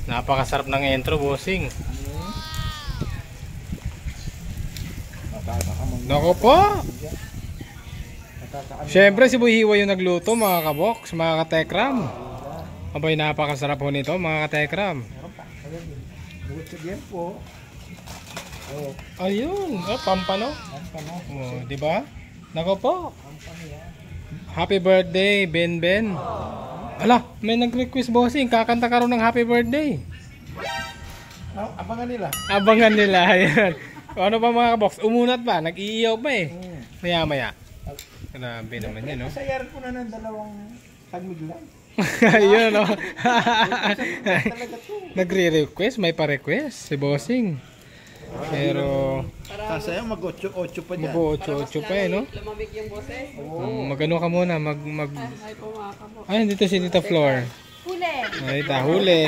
Napakasarap ng intro, bossing. Nako po. Siyempre si Boy Hiwa yung nagluto, mga kabox, mga katekram. Abay, napakasarap po nito, mga katekram. Ayun, pampano. Oh, di ba? Nako po. Happy birthday, Ben Ben. Ala, may nag-request, bossing, kakanta ka rin ng happy birthday. Abangan nila. Abangan nila, ayan. Ano ba mga kabox? Umunat ba? Nag-iiyaw pa eh. Maya-maya. Grabe naman yan, no? Sayaran ko na ng dalawang tagmig lang. Ayun, no? Nagre-request, may pa-request si bossing. Pero Sasaya mag-8 pa dyan. mag-8 pa eh, no? Lumamig yung boses. Mag-ano ka muna, Ay po mga kabo. Ay, dito si Tita Flor. Huli. Ay,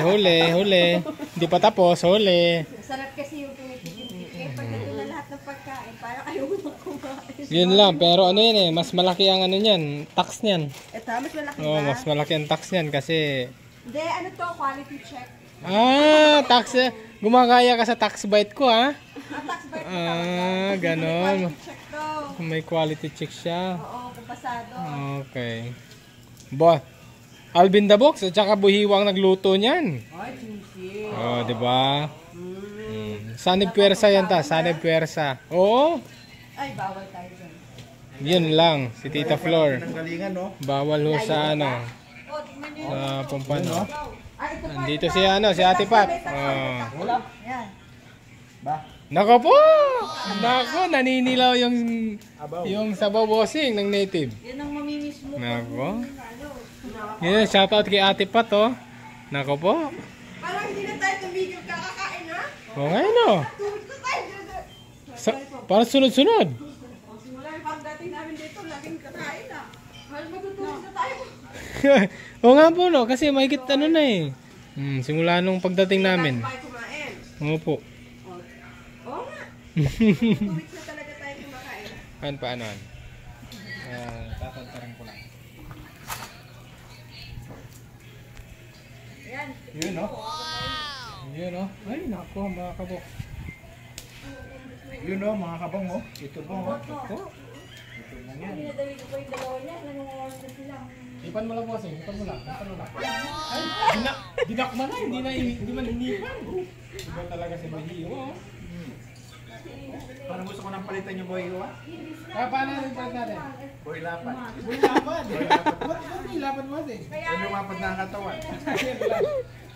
huli. Hindi pa tapos, huli. Sarap kasi yung pinipigil-pigil. Pag ito na lahat ng pagkain, parang ayaw mo na kumain. Yun lang, pero ano yun eh, mas malaki ang ano niyan, tax niyan. Ito, mas malaki Oo, ba? mas malaki ang tax niyan kasi Hindi, ano to? Quality check. tax, gumagaya ka sa tax bite ko, ha? Tax bite ko Ganon. Quality check to. May quality check siya. Oo, kupasado. Okay. Bo, Alvin the Box at saka Buhiwang nagluto niyan. Ay, juicy. Oh, di ba? Sanib Puwersa yan ta, Sanib Puwersa. Oo. Ay, bawal tayo dyan. Yun lang, si Tita Flor. Ng galingan, no? Bawal ho sa ano, Oh, tignan nyo. sa Pampano. Ay, ito pa. Dito si ano, si Ate Pat. Oh. Wala. Yan. Ba? Nako po! Nako, naninilaw Abaw. yung sabaw bossing ng native. Yan ang mamimiss mo. Nako. Yan, shoutout kay Ate Pat, oh. Nako po. Parang hindi na tayo tumigil kakakain, ha? O ngayon, oh. Tuwid na tayo. Para sunod-sunod. Simula yung pagdating namin dito, laging kakain na. Halos matutulog na tayo. O nga po, no, kasi mahigit ano na eh. Simula nung pagdating namin. Tayo kumain. Opo. Oo nga. 2 weeks na talaga tayo kumakain. Paano? Tatantarin ko lang. Ayan. Yun, no? Yun, no? Ay, nako, mga kabok. Yun, no? Mga kabang, oh. Ito po, oh. Ito. Pinadali ko pa yung dalawa niya. Nangunguwas na sila. Ipan mo lang, bossing. Ipan mo lang. Ay, dinakma na. Hindi man hinipan. Iba talaga si Bahiwa. Parang gusto ko nang palitan yung boy, oh. Kaya paano yung palit natin? Boy lapat. Boy lapad. Ba't may lapad, bossing? Yan yung mapad na katawan.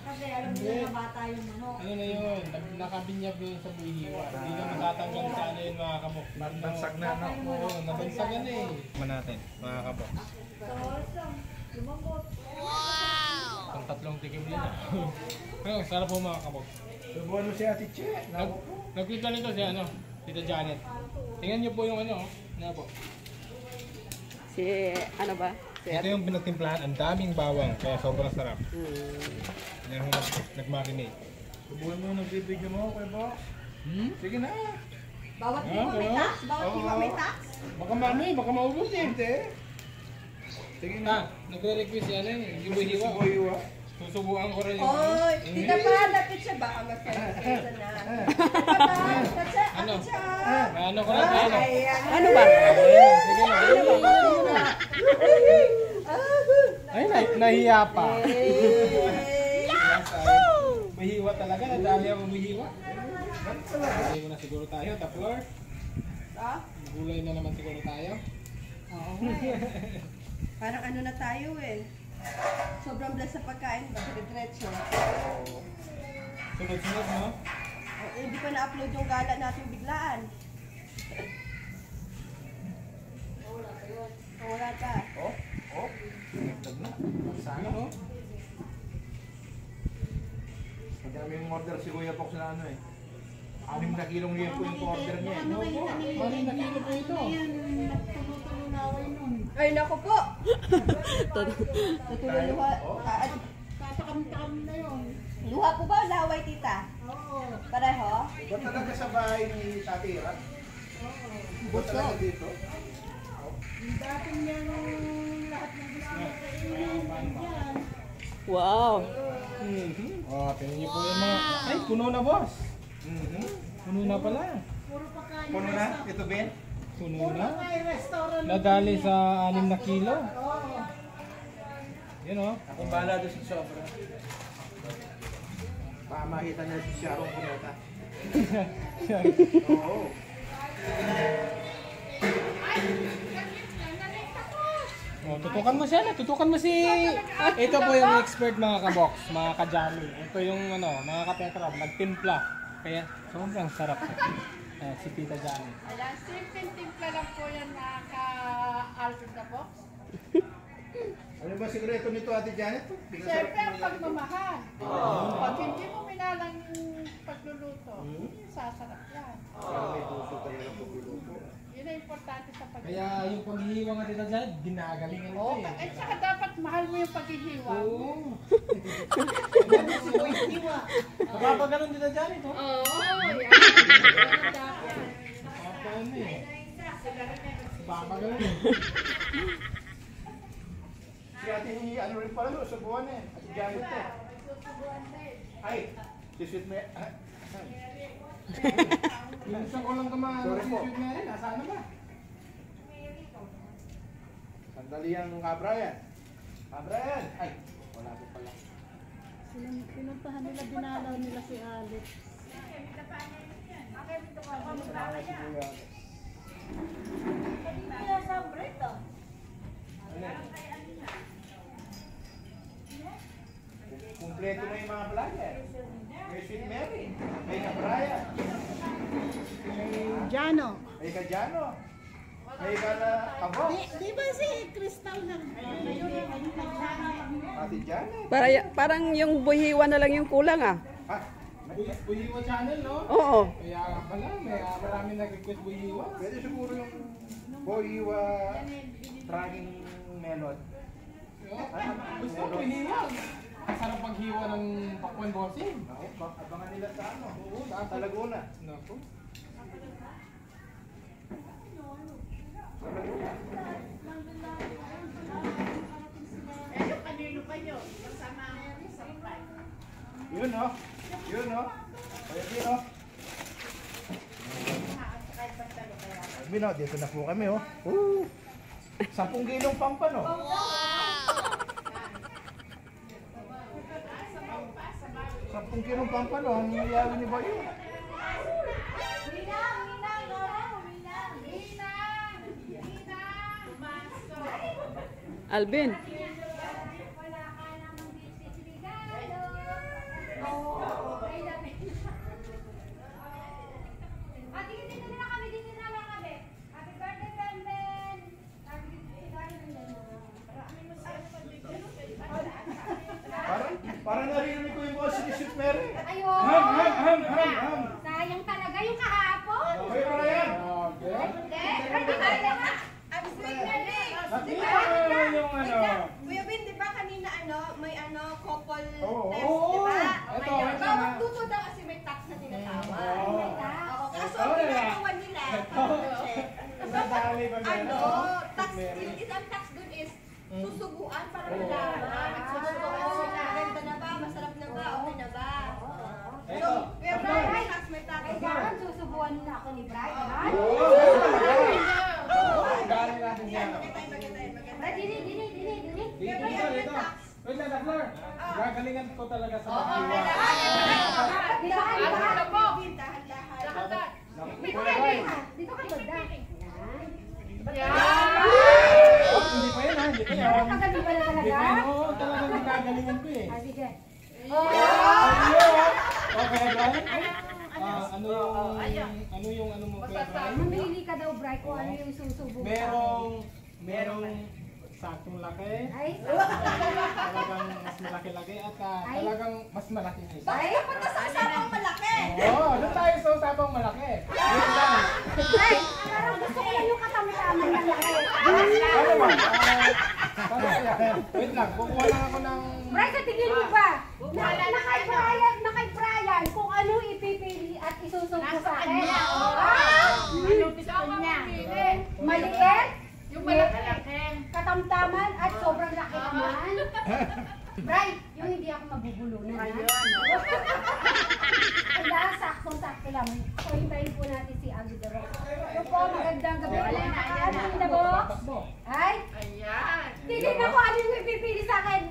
Kasi alam mo na bata yung manok. Ano na yun? Nakabinyag yun sa Buhiwa. Hindi na matatanggal sa ano yun, mga kabok. Nansag na, no? Oo, nabansagan eh. natin, mga kabok. Lumambot. Ang tatlong tikim nila. Pero sarap po, mga kabok. Subuhan mo si Ate Che. Nagkita nito si ano, Tita Janet. Tingnan niyo po yung ano, na po. Si, ano ba? Si Ito yung pinagtimplahan, ang daming bawang, kaya sobrang sarap. Yan yung nag-marinate. Subuhan mo, nagbibideo mo, kuya Bo. Sige na. Bawat iwa may tax? Bawat iwa may tax? Baka baka maubos eh. Hindi. Sige na. Nagre-request yan eh, yung buhiwa. Boy, oh. Susubukan ko rin yung Oy, tita pa, lapit siya. Baka magsalita na. Ano? Ano ko lang ano? Ano ba? Sige na. Ay, nahiya pa. Mahiwa talaga, nadali ako mahiwa. Gulay na siguro tayo, Taplor. Gulay na naman siguro tayo. Oo. Parang ano na tayo eh. Sobrang blessed sa pagkain. Diretso. Sunod-sunod, no? Hindi pa na-upload yung gala natin biglaan. Wala pa. Oh. Sana, no? Madami yung order si Kuya Fox na ano eh. 6 na kilong liyan po yung order niya eh. Opo, 6 na kilo po ito. Ay, naku po! Tutuloy luha. Tatakam-takam na yun. Luha po ba o laway, tita? Oo. Pareho? Ba talaga sa bahay ni Tati Rat? Ba talaga dito? Yung dating yan lahat ng gusto mo kainin. Yan. Wow. Oh, tingnan niyo po yung mga... Ay, puno na, boss. Puno na pala. Puro pagkain. Puno na? Ito, Ben? Puno Puro na. may restaurant. Nadali sa 6 na kilo. Oo. Yan oh. Akong bahala doon sa sobra. Pamahitan na si Sharon Cuneta. Oo. Oh, tutukan mo siya na. Tutukan mo si... Ito po yung expert mga kabox, mga kajami. Ito yung ano, mga kapetrab, nagtimpla. Kaya sobrang sarap. Si Tita Jami. Ayan, simple timpla lang po yan mga ka-Alfred na box. Ano ba sikreto nito, Ate Janet? Siyempre ang pagmamahal. Pag hindi mo minalang yung pagluluto, sasarap yan. Parang may puso talaga pagluluto. Yun ang importante sa Kaya paghihiwa. yung paghihiwa nga Tita Jami, ginagalingan ito Oo, eh. at saka dapat mahal mo yung paghihiwa. Oo. Napapaganon Tita Jami ito. Oo, yan. Dapat. Napapaganon eh. Napapaganon eh. Si Ate, ano rin pala, susubuan eh. Ate Janet eh. Ay, si Sweet Mary. Minsan ko lang kumain Sorry si po. Sweet Mary. Nasaan na ba? Sandali ang Brian. Brian! Ay, wala po pala. Pinuntahan nila, dinalaw nila si Alex. Kumpleto na yung mga vlogger. May Sweet Mary, may Brian, Jano. may Kajano, may Kabo, Di ba si Crystal na? Ate Janet. Parang yung buhiwa na lang yung kulang ah. Ha? Buyiwa channel, no? Oo. Kaya nga pala, marami nag-request Buyiwa. Pwede siguro yung Boyiwa tracking melon. Gusto ko Buyiwa. Ang sarap paghiwa ng pakwan bossing. Abangan nila sa ano? Oo, Sa Laguna. Naku. Kanino pa yun? Kasama sa flight. Yun no? Yun no? Kaya din no? Admin no, dito na po kami oh. 10 kilong pampa no? Sampung kilong pampa no, ang nangyayari ni Bayo. Alvin. Parang narinig ko yung boss ni Sweet Mary. Ayun! Ham. Sayang talaga yung kahapon! Okay pala yan. Okay. Hindi! Ang sweet na rin. Nakita ko yung ano. Kuya Ben, di ba kanina may couple Oo. test, di ba? Ito, May ito bawat na. tuto daw kasi may tax na tinatawag. Oo. Oo, kaso Ito ang na. ginagawa nila, check. Nadali ba na? Tax, isang tax dun is susubuan para malaman. Susubuan sila. Ganda na ba? Masarap na ba? Okay na ba? So, Kuya Brian, may tax, may tax. Kailangan susubuan na ako ni Brian. ha? Galing natin siya. Brad, dini. Dito. Wait lang, Flor. Gagalingan ko talaga sa paghiwa. Dahan-dahan. Dahan-dahan. Dito ka, dito ka, banda. Hindi pa yan ha, hindi pa yan. Nakagaling ba na Hindi talaga? pa yan. Oo, talagang gagalingan ko eh. Ah, sige. Okay, Brian? Ano yung mo kaya Brian? Mamili ka daw, Brian, kung ano yung susubo. Merong saktong laki, Ay, talagang mas malaki-laki at talagang mas malaki na isa. Bakit napunta sa usapang malaki? Oo, doon tayo sa usapang malaki. Wait lang. Brian, parang gusto ko lang yung katami-taman ng laki. Ano ba? Paano kaya? Wait lang, kukuha lang ako ng... Brian, sa tingin mo ba? Na kay Brian, kung ano ipipili at isusubo sa akin. Anong gusto niya? Maliit, Yung malaki. katamtaman, at sobrang laki naman. Brian, yung alam. So, hintayin po natin si Abby the Rock. So po, magandang gabi ulit. Abby the Box. Ay, Ayan. titignan ko ano yung ipipili sa akin.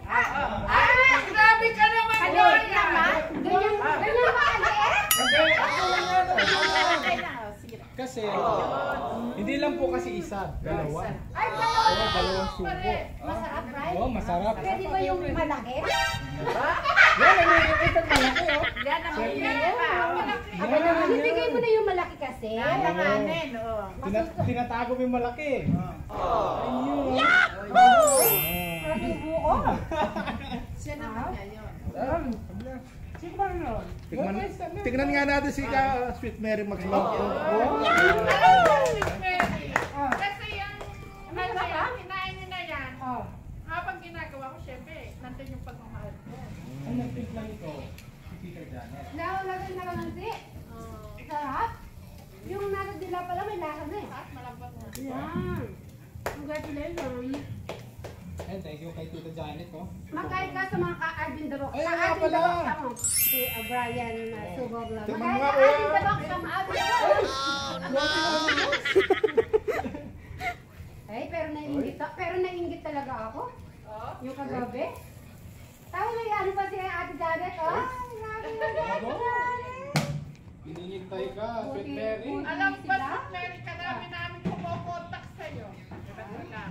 Grabe ka naman. Kaliit naman. Ganyan ba kaliit? Kasi, hindi lang po kasi isa, dalawa. Ay, dalawa. Dalawang subo. Masarap, right? Oo, masarap. Pwede ba yung malaki? Yan, nag-iikot malaki oh. Yan ang Ibigay mo na yung malaki kasi. Alanganin, oo. Tinatago mo yung malaki. Ayun. Masubo ko. Siya naman niya yun. Tignan nga natin si Sweet Mary mag-smoke. Kasi yung hinahin niyo na yan, Oh. habang ginagawa ko, syempre, nandun yung pagmamahal ko. Ang nagtimpla nito, si Tita Janet. Lagay na lang ng di. Sarap. Yung nasa dila pala may lasa na eh. At malambot na. Yan. Congratulations. And thank you kay Tita Janet oh. Magkait ka sa mga ka-Arvin Darok. Ay, Sa nga Arvin pala. Darok ka mo. Si Brian Subog lang. Tingnan Magkait mo ka nga, Arvin Darok sa Arvin Darok. Ay, pero nainggit talaga ako. Yung kagabi. Tayo may ano pa si Ate Janet, oh. Ay, grabe na Ate Janet. Hinihintay ka, Sweet Mary. Alam ba, Mary, karami namin kumokontak sa'yo.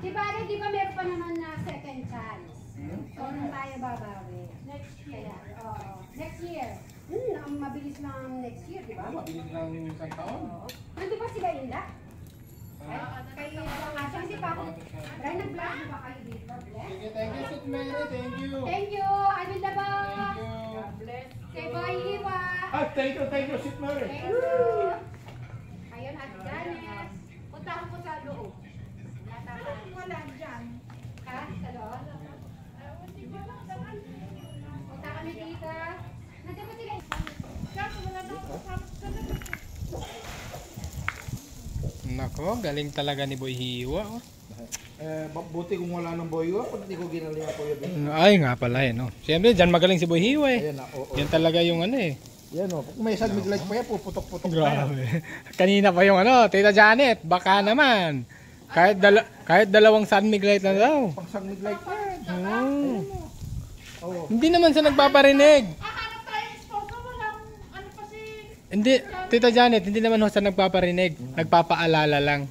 Di ba, di ba meron pa naman na second chance? So, nung tayo babawi. Next year. Kaya, oo. Next year. Ang mabilis lang ang next year, di ba? Mabilis lang yung isang taon. Nandun ba sila Inda? Kayo nga siya, hindi pa ako. Brian, nag-vlog ba kayo dito? Bless? Sige, thank you Sweet Mary, thank you. Thank you! I'm in the box! Thank you. Kay Boy Hiwa! Thank you, Sweet Mary. Thank you! Ayun, Ate Janet. Puntahan ko sa loob. Wala dyan. Ha? Sa loob? Punta kami dito. Nandiyan ba sila? Kasi wala na ako kasama sa labas. Nako, galing talaga ni Boy Hiwa oh. Buti kung wala ng boyo, pag hindi ko ginaling ako yun. Ay nga pala eh no. Siyempre, dyan magaling si Boy Hiwa eh. Ayan na, oo. Yan talaga yung ano eh. Yan o, kung may sun light pa yan, puputok-putok pa yan. Grabe. Kanina pa yung ano, Tita Janet, baka naman. Kahit dalawang sun light na daw. Pang sun light pa yan. Oo. Hindi naman siya nagpaparinig. Hanap tayo sponsor, walang ano pa si... Hindi, Tita Janet, hindi naman ho siya nagpaparinig. Nagpapaalala lang.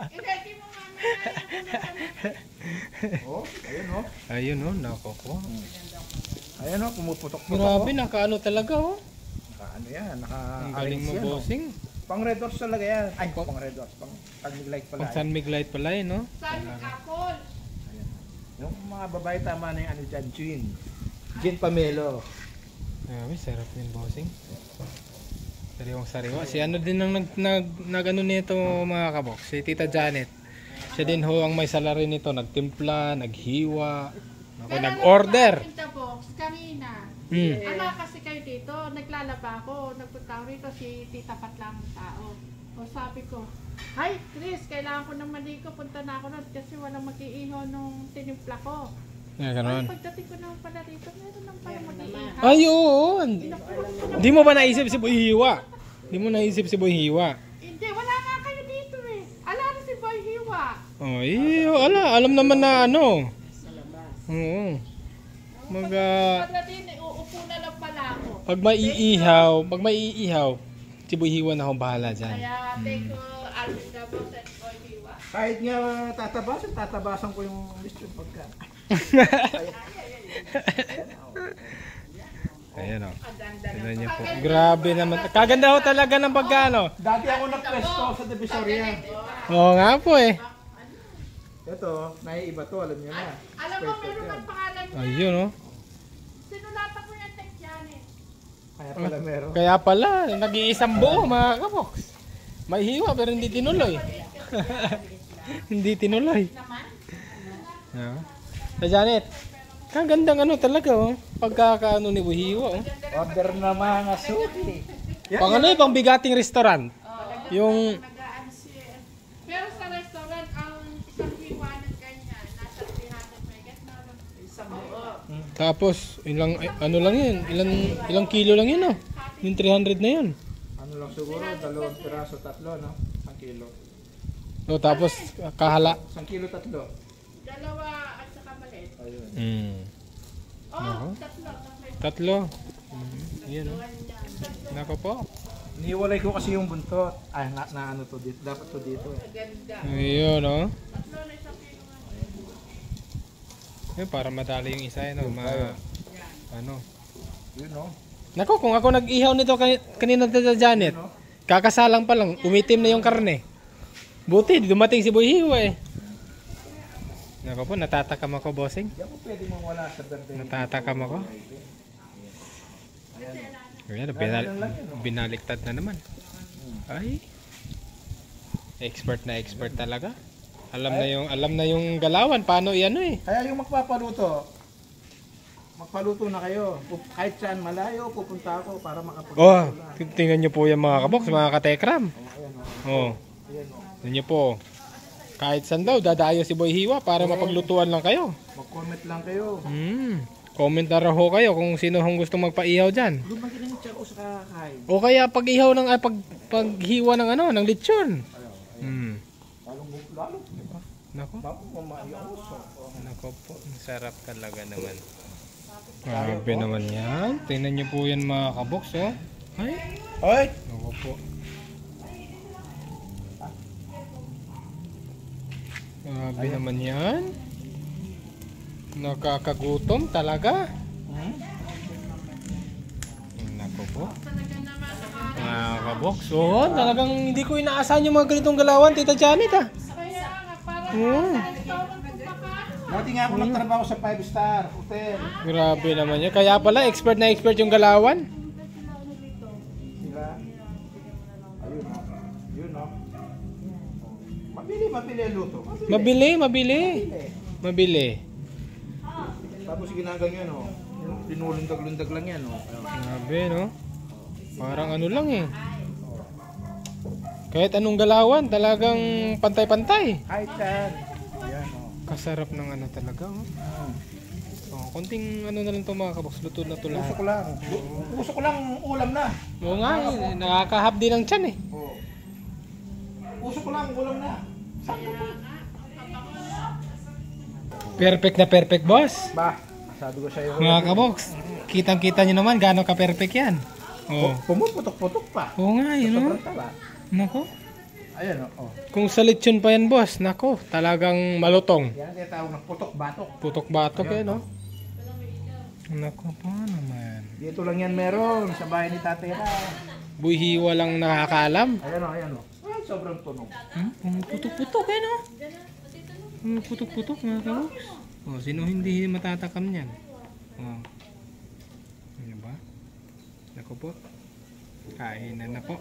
I-ready mo Oh, ayun o. Ayun oh, nako po. Ayan o, pumuputok-putok. Grabe, nakaano talaga oh. Ano yan, Ang galing mo, yan, o. bossing. Pang red doors talaga yan. Ay, pang red doors. Pang sun light pala. Pag sun light pala eh, no? Sun apple. Yung mga babae tama na yung ano dyan, Gin Pamelo. Grabe, sarap din, bossing. Sariwang-sariwa. Si ano din ang nag-ano nito mga kabok, si Tita Janet. Siya din ho ang may salary nito, nagtimpla, naghiwa, ako nag-order. Pinta box, kanina. Hmm. Ala kasi kayo dito, naglalaba ako, nagpunta ako rito si Tita Pat lang ang tao. O sabi ko, hi Chris, kailangan ko ng maligo, punta na ako nun kasi walang mag-iihaw nung tinimpla ko. Yeah, Ay, ganoon. pagdating ko naman pala rito, meron lang pala mag-iihaw. Ay, oo. Hindi mo ba naisip si Boy Hiwa? Hindi mo naisip si Boy Hiwa? Hindi, wala nga kayo dito eh. Ala na si Boy Hiwa. Ay, alam naman na ano. Oo. Pagdating, uupo na lang pala ako. Pag may iihaw, si Boy Hiwa na akong bahala dyan. Kaya, thank you, Alvin Gabos at Boy Hiwa. Kahit nga tatabasan ko yung list yung pagka. Ayan o. Tignan niyo po. Grabe naman. Kaganda ho talaga ng pagkano. Dati ako nagpwesto sa Divisoria. Oo nga po eh. Ito, naiiba to, alam niyo na. Alam mo, meron ang pangalan niya. Ayun o. Sinulatan ko yung text yan eh. Kaya pala meron. Kaya pala, nag-iisang buo mga kaboks. May hiwa pero hindi tinuloy. Hindi tinuloy. Yeah. Sa Janet, kagandang ano talaga oh. Pagkakaano ni Buhiwa oh. Order na mga suki. Pang ano pang bigating restaurant. Yung Pero sa restaurant, ang isang hiwa ng ganyan, nasa 300 megas na isang buo. tapos ilang ano lang yun, ilang kilo lang yun oh. Hati Yung 300 na yun. Ano lang siguro, 2 piraso, 3, no? 1 kilo. O, tapos kahala. 1 kilo, 3. Dalawa at saka maliit. Ayun. Oh, Ako. tatlo. 3. Yan o. Nako po. Nihiwalay ko kasi yung buntot. Ay, na ano to dito. Dapat to dito. Ganda. Ayun o. Tatlo na isang kilo nga. Yun, para madali yung isa yun. Ano. Yun, no? Nako, kung ako nag-ihaw nito kanina sa Janet, kakasalang pa lang, umitim na yung karne. Buti, dumating si Boy Hiwa eh. Nako po, natatakam ako, bossing. Hindi ako pwede mawala sa birthday. Natatakam ako. Ayan, binaliktad na naman. Ay. Expert talaga. Alam na yung galawan, paano iano eh. Kaya yung magpapaluto na kayo. Kahit saan malayo, pupunta ako para makapagpaluto. Oh, tingnan nyo po yung mga kabox, mga katekram. Ayan, Oh, Ayan, o. tingnan nyo po. Kahit saan daw, dadayo si Boy Hiwa para mapaglutuan lang kayo. Mag-comment lang kayo. Comment na raw ho kayo kung sino hong gustong magpaihaw dyan. Doon mag-inang check ko sa kakain. O kaya pag-ihaw ng paghiwa ng ng lechon. Lalo. Nako. Bago mamaayos. Nako po, ang sarap talaga naman. Grabe naman yan. Tingnan nyo po yan mga kabox, oh. Ay, Hoy! nako po. Grabe naman yan. Nakakagutom talaga. Nako po. Mga kabox, oh, talagang hindi ko inaasahan yung mga ganitong galawan, Tita Janet, ah. Kaya nga, parang Oo. Dati nga ako nagtrabaho sa 5-star hotel. Grabe naman yan. Kaya pala, expert na expert yung galawan. Diba? Ayun, no? Yun, no? Mabili ang luto. Mabili. Tapos ginaganyan, no? Linulundag-lundag lang yan, no? Grabe, no? Parang ano lang eh. Kahit anong galawan, talagang pantay-pantay. Kahit saan. Ayan, no? Kasarap ng ano talaga, oh. Oh, konting ano na lang to mga kabox, luto na to Puso lahat. ko lang. Puso ko lang ulam na. Oo nga, eh, nakakahap din ang tiyan eh. Oo. Puso ko lang ulam na. Sakto pa. Perfect, boss. Ba, sabi ko sa'yo. Mga kabox, kitang-kita nyo naman gaano ka-perfect yan. Oh. Pumuputok-putok pa. Oo nga, yun o. Sobrang taba. Nako. Ayan, oh. Kung sa lechon pa yan, boss, nako, talagang malutong. Yan ang tinatawag ng putok-batok. Putok-batok yan, no? Nako po naman. Dito lang yan meron sa bahay ni Tatera. Boy Hiwa lang nakakaalam. Ayan, oh. Ay, sobrang tunog. Putok-putok yan, no? Putok-putok, mga kabox. Oh, sino hindi matatakam niyan? Oh. Ano ba? Nako po. Kainan na po.